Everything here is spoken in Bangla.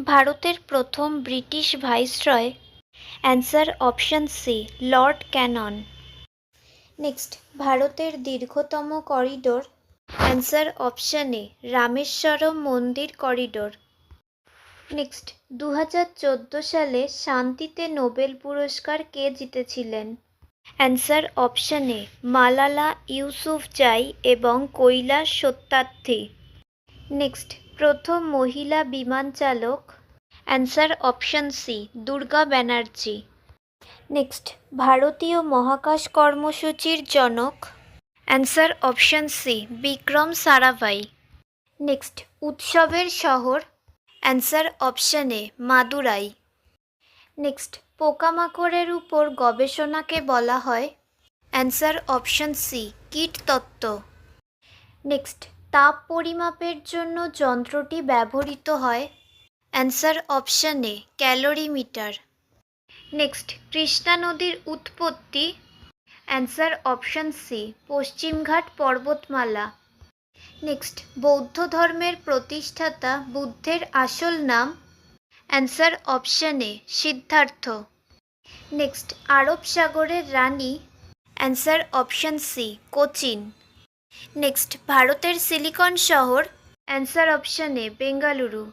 ভারতের প্রথম British viceroy. Answer option C, Lord Canning. Next, ভারতের দীর্ঘতম corridor. Answer option A, Rameswaram মন্দির করিডোর। নেক্সট, 2014 সালে শান্তিতে নোবেল পুরস্কার কে জিতেছিলেন? Answer option A, Malala Yousafzai এবং কৈলাস সত্যার্থী। নেক্সট, প্রথম মহিলা বিমান চালক। Answer option C, Durga Banerjee. Next, ভারতীয় মহাকাশ কর্মসূচির জনক। Answer option C, Vikram Sarabhai. Next, উৎসবের শহর। Answer option A, Madurai. Next, পোকামাকড়ের উপর গবেষণাকে বলা হয়? অ্যান্সার অপশন সি, কীটতত্ত্ব। নেক্সট, তাপ পরিমাপের জন্য যন্ত্রটি ব্যবহৃত হয়? Answer option A, calorimeter. Next, Krishna নদীর উৎপত্তি। অ্যান্সার অপশন সি, পশ্চিমঘাট পর্বতমালা। নেক্সট, বৌদ্ধ ধর্মের প্রতিষ্ঠাতা বুদ্ধের আসল নাম? Answer option A, Siddhartha. Next, আরব সাগরের রানী। Answer option C, Cochin. Next, ভারতের সিলিকন শহর। Answer option A, Bengaluru.